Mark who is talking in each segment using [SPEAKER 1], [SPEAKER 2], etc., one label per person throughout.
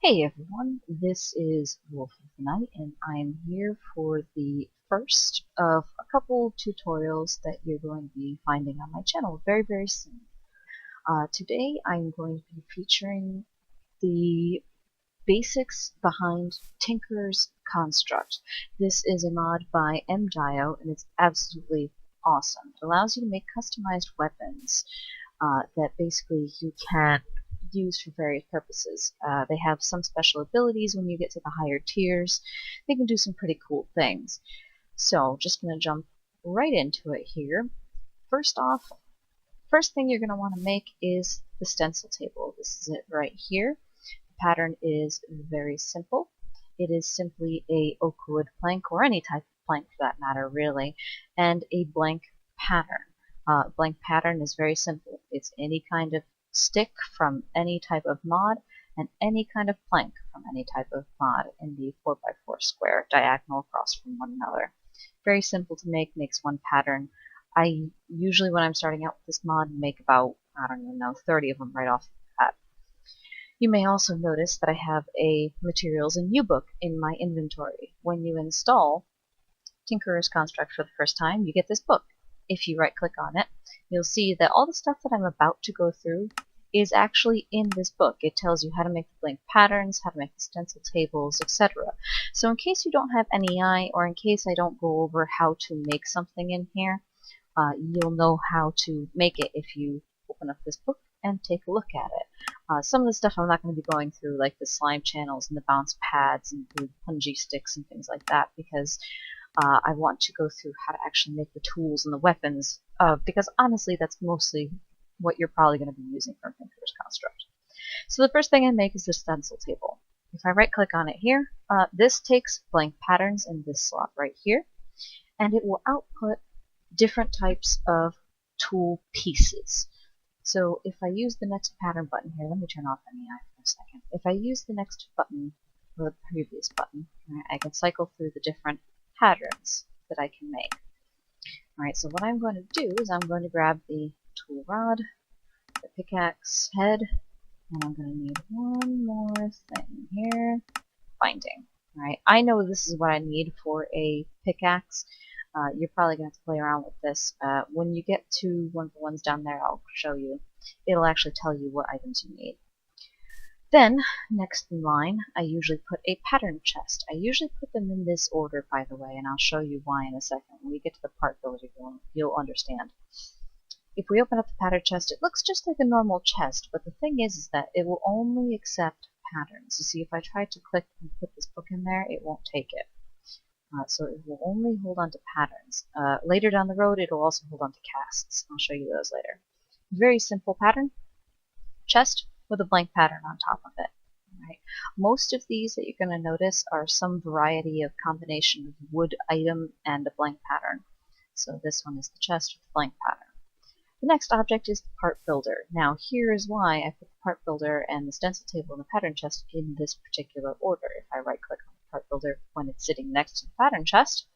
[SPEAKER 1] Hey everyone, this is Wolf of the Night, and I'm here for the first of a couple tutorials that you're going to be finding on my channel very soon. Today I'm going to be featuring the basics behind Tinker's Construct. This is a mod by MDio, and it's absolutely awesome. It allows you to make customized weapons that basically you can use for various purposes. They have some special abilities when you get to the higher tiers. They can do some pretty cool things. So, just going to jump right into it here. First off, first thing you're going to want to make is the stencil table. This is it right here. The pattern is very simple. It is simply a oak wood plank, or any type of plank for that matter, really, and a blank pattern. Blank pattern is very simple. It's any kind of stick from any type of mod and any kind of plank from any type of mod in the 4x4 square, diagonal across from one another. Very simple to make, makes one pattern. I usually, when I'm starting out with this mod, make about, I don't even know, 30 of them right off the bat. You may also notice that I have a Materials and U-Book in my inventory. When you install Tinker's Construct for the first time, you get this book. If you right click on it, you'll see that all the stuff that I'm about to go through is actually in this book. It tells you how to make the blank patterns, how to make the stencil tables, etc. So in case you don't have NEI, or in case I don't go over how to make something in here, you'll know how to make it if you open up this book and take a look at it. Some of the stuff I'm not going to be going through, like the slime channels and the bounce pads and the punji sticks and things like that, because I want to go through how to actually make the tools and the weapons, because honestly that's mostly what you're probably going to be using from Tinker's Construct. So the first thing I make is the stencil table. If I right click on it here, this takes blank patterns in this slot right here, and it will output different types of tool pieces. So if I use the next pattern button here, let me turn off NEI for a second. If I use the next button, or the previous button, I can cycle through the different patterns that I can make. Alright, so what I'm going to do is I'm going to grab the tool rod, the pickaxe head, and I'm going to need one more thing here, binding. Alright, I know this is what I need for a pickaxe. You're probably going to have to play around with this. When you get to one of the ones down there, I'll show you. It'll actually tell you what items you need. Then, next in line, I usually put a pattern chest. I usually put them in this order, by the way, and I'll show you why in a second. When we get to the part builder, you'll understand. If we open up the pattern chest, it looks just like a normal chest, but the thing is that it will only accept patterns. You see, if I try to click and put this book in there, it won't take it. So it will only hold on to patterns. Later down the road, it will also hold on to casts. I'll show you those later. Very simple pattern. Chest with a blank pattern on top of it. Right. Most of these that you're going to notice are some variety of combination of wood item and a blank pattern. So this one is the chest with a blank pattern. The next object is the part builder. Now here is why I put the part builder and the stencil table and the pattern chest in this particular order. If I right click on the part builder when it's sitting next to the pattern chest,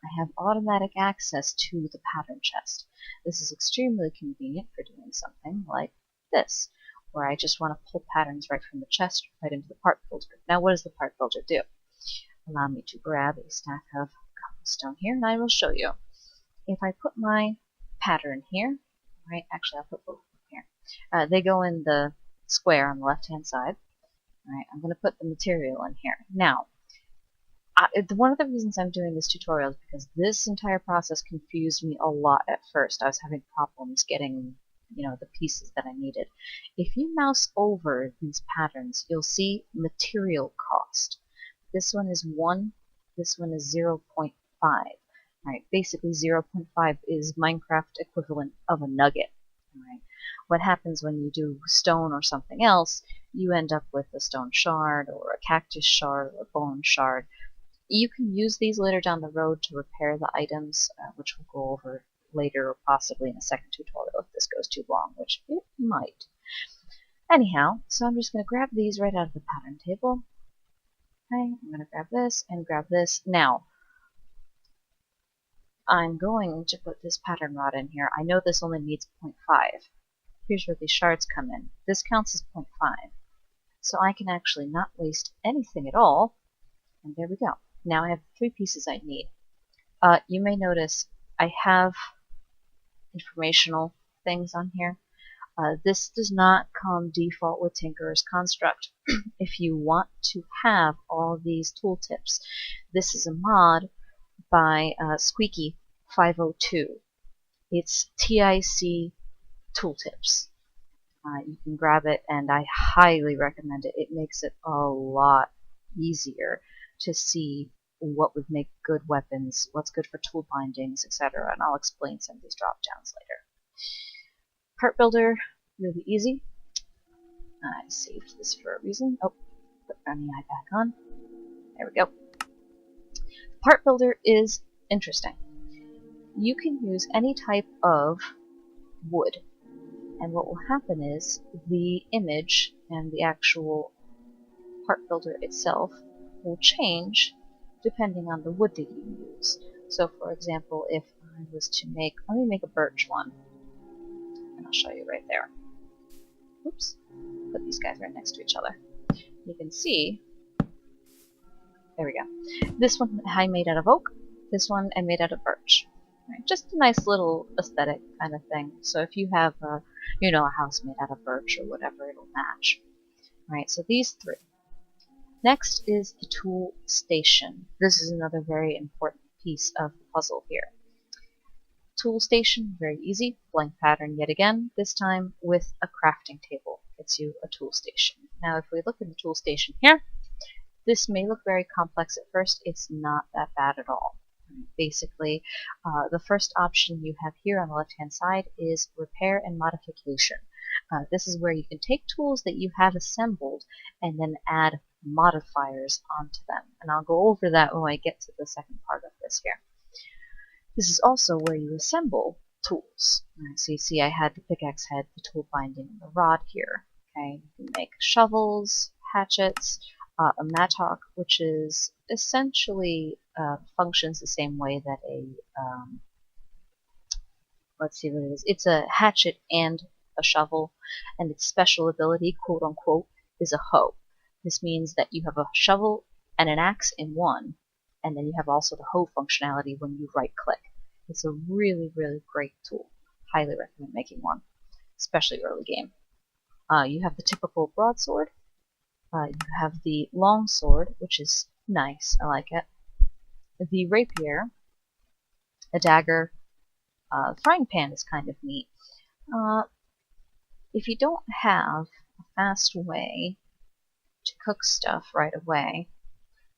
[SPEAKER 1] I have automatic access to the pattern chest. This is extremely convenient for doing something like this, where I just want to pull patterns right from the chest right into the part builder. Now what does the part builder do? Allow me to grab a stack of cobblestone here, and I will show you. If I put my pattern here, right, actually I'll put both of them here. They go in the square on the left hand side. Alright, I'm going to put the material in here. Now, one of the reasons I'm doing this tutorial is because this entire process confused me a lot at first. I was having problems getting the pieces that I needed. If you mouse over these patterns, you'll see material cost. This one is 1, this one is 0.5. Right, basically 0.5 is Minecraft equivalent of a nugget. Right. What happens when you do stone or something else, you end up with a stone shard or a cactus shard or a bone shard. You can use these later down the road to repair the items, which we'll go over later or possibly in a second tutorial if this goes too long, which it might. Anyhow, so I'm just going to grab these right out of the pattern table. Okay, I'm going to grab this and grab this. Now, I'm going to put this pattern rod in here. I know this only needs 0.5. Here's where these shards come in. This counts as 0.5. So I can actually not waste anything at all. And there we go. Now I have the 3 pieces I need. You may notice I have informational things on here. This does not come default with Tinkerer's Construct. If you want to have all these tooltips, this is a mod by Squeaky502. It's TIC Tooltips. You can grab it, and I highly recommend it. It makes it a lot easier to see what would make good weapons, what's good for tool bindings, etc. And I'll explain some of these drop downs later. Part builder, really easy. I saved this for a reason. Oh, put Brownie Eye back on. There we go. Part builder is interesting. You can use any type of wood, and what will happen is the image and the actual part builder itself will change depending on the wood that you use. So for example, if I was to make, let me make a birch one, and I'll show you right there. Oops, put these guys right next to each other. You can see, there we go. This one I made out of oak, this one I made out of birch. Right, just a nice little aesthetic kind of thing. So if you have a, a house made out of birch or whatever, it'll match. Right, so these 3. Next is the tool station. This is another very important piece of the puzzle here. Tool station, very easy, blank pattern yet again, this time with a crafting table. Gets you a tool station. Now if we look at the tool station here, this may look very complex at first. It's not that bad at all. Basically, the first option you have here on the left hand side is repair and modification. This is where you can take tools that you have assembled and then add modifiers onto them. And I'll go over that when I get to the second part of this here. This is also where you assemble tools. So you see I had the pickaxe head, the tool binding, and the rod here. Okay, you can make shovels, hatchets, a mattock, which is essentially functions the same way that a let's see what it is. It's a hatchet and a shovel, and its special ability, quote unquote, is a hoe. This means that you have a shovel and an axe in one, and then you have also the hoe functionality when you right click. It's a really, really great tool. Highly recommend making one, especially early game. You have the typical broadsword. You have the long sword, which is nice. I like it. The rapier, a dagger, frying pan is kind of neat. If you don't have a fast way to cook stuff right away,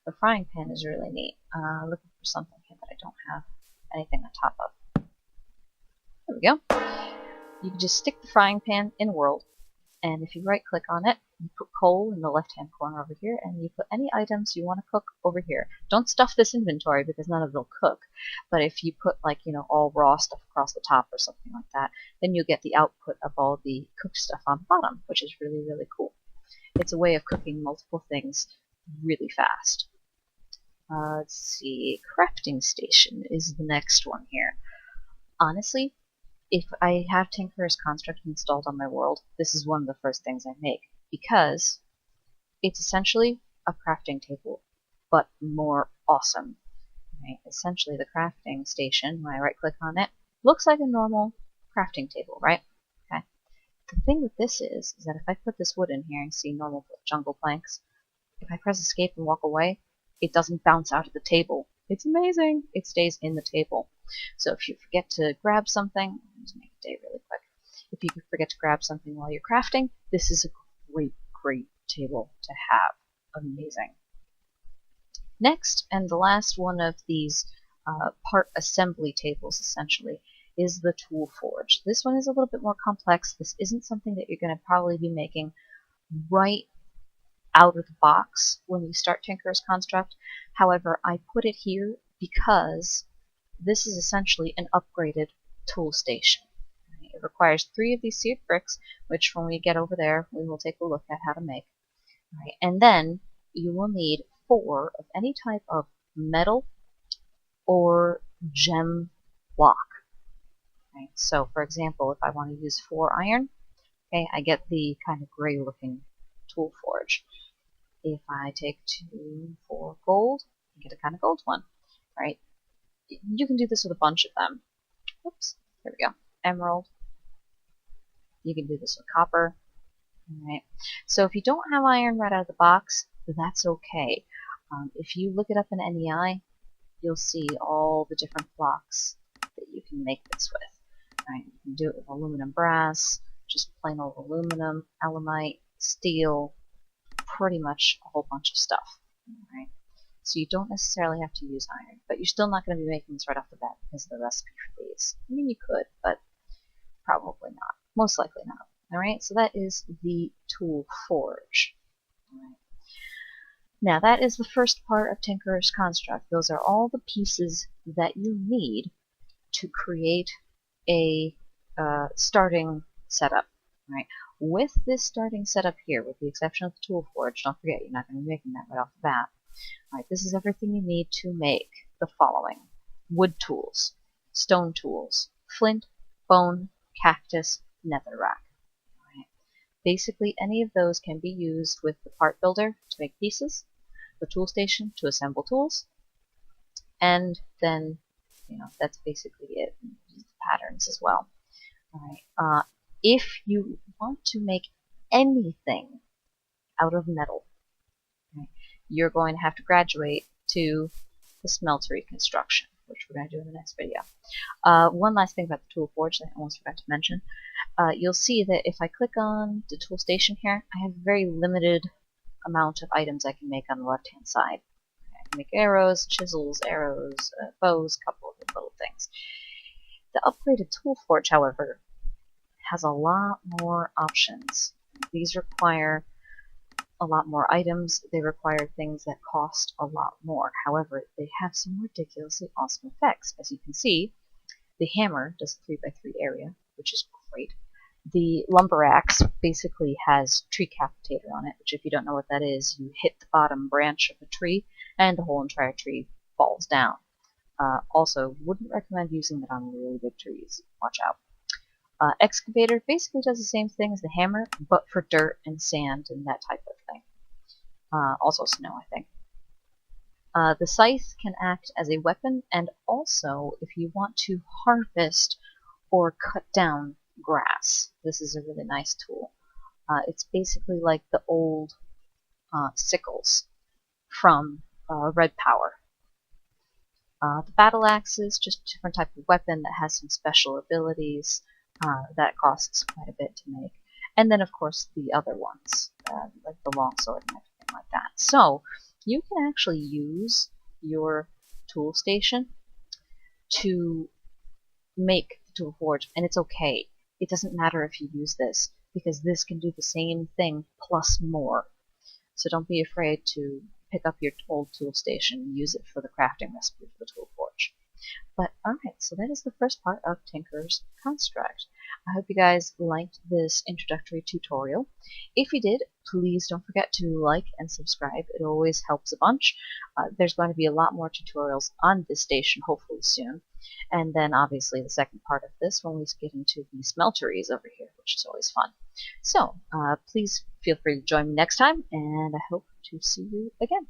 [SPEAKER 1] the frying pan is really neat. Looking for something here that I don't have anything on top of. There we go. You can just stick the frying pan in world, and if you right click on it, you put coal in the left hand corner over here, and you put any items you want to cook over here. Don't stuff this inventory because none of it will cook, but if you put like, all raw stuff across the top or something like that, then you'll get the output of all the cooked stuff on the bottom, which is really, really cool. It's a way of cooking multiple things really fast. Let's see, crafting station is the next one here. Honestly, if I have Tinkerer's Construct installed on my world, this is one of the first things I make, because it's essentially a crafting table, but more awesome. Right? Essentially, the crafting station, when I right click on it, looks like a normal crafting table, right? Okay. The thing with this is that if I put this wood in here and see normal jungle planks, if I press escape and walk away, it doesn't bounce out of the table. It's amazing. It stays in the table. So if you forget to grab something, let's make a day really quick. If you forget to grab something while you're crafting, this is a great, great table to have. Amazing. Next, and the last one of these part assembly tables, essentially, is the tool forge. This one is a little bit more complex. This isn't something that you're going to probably be making right out of the box when you start Tinkerer's Construct. However, I put it here because this is essentially an upgraded tool station. It requires 3 of these seared bricks, which when we get over there, we will take a look at how to make. Right, and then you will need 4 of any type of metal or gem block. Right, so for example, if I want to use 4 iron, okay, I get the kind of gray looking tool forge. If I take 2 for gold, I get a kind of gold one, right? You can do this with a bunch of them. Oops, there we go. Emerald. You can do this with copper. Alright. So if you don't have iron right out of the box, that's okay. If you look it up in NEI, you'll see all the different blocks that you can make this with. Alright, you can do it with aluminum brass, just plain old aluminum, alumite, steel, pretty much a whole bunch of stuff. Alright. So you don't necessarily have to use iron, but you're still not going to be making this right off the bat because of the recipe for these. I mean, you could, but probably not. Most likely not. Alright, so that is the tool forge. Alright. Now that is the first part of Tinker's Construct. Those are all the pieces that you need to create a starting setup. Right? With this starting setup here, with the exception of the tool forge, don't forget you're not going to be making that right off the bat. Right, this is everything you need to make the following: wood tools, stone tools, flint, bone, cactus, netherrack. Right. Basically, any of those can be used with the part builder to make pieces, the tool station to assemble tools, and then, that's basically it. Use the patterns as well. All right. If you want to make anything out of metal, right, you're going to have to graduate to the smeltery construction, which we're going to do in the next video. One last thing about the tool forge that I almost forgot to mention. You'll see that if I click on the tool station here, I have a very limited amount of items I can make on the left hand side. I can make arrows, chisels, arrows, bows, a couple of little things. The upgraded tool forge, however, has a lot more options. These require a lot more items. They require things that cost a lot more. However, they have some ridiculously awesome effects. As you can see, the hammer does a 3x3 area, which is great. The lumber axe basically has tree capitator on it, which if you don't know what that is, you hit the bottom branch of a tree and the whole entire tree falls down. Also, wouldn't recommend using it on really big trees. Watch out. Excavator basically does the same thing as the hammer, but for dirt and sand and that type of thing. Also snow, I think. The scythe can act as a weapon, and also if you want to harvest or cut down grass, this is a really nice tool. It's basically like the old sickles from Red Power. The battle axe is just a different type of weapon that has some special abilities. That costs quite a bit to make. And then, of course, the other ones, like the longsword and everything like that. So, you can actually use your tool station to make the tool forge, and it's okay. It doesn't matter if you use this, because this can do the same thing plus more. So don't be afraid to pick up your old tool station and use it for the crafting recipe for the tool forge. But alright, so that is the first part of Tinker's Construct. I hope you guys liked this introductory tutorial. If you did, please don't forget to like and subscribe. It always helps a bunch. There's going to be a lot more tutorials on this station hopefully soon. And then obviously the second part of this when we get into the smelteries over here, which is always fun. So please feel free to join me next time, and I hope to see you again.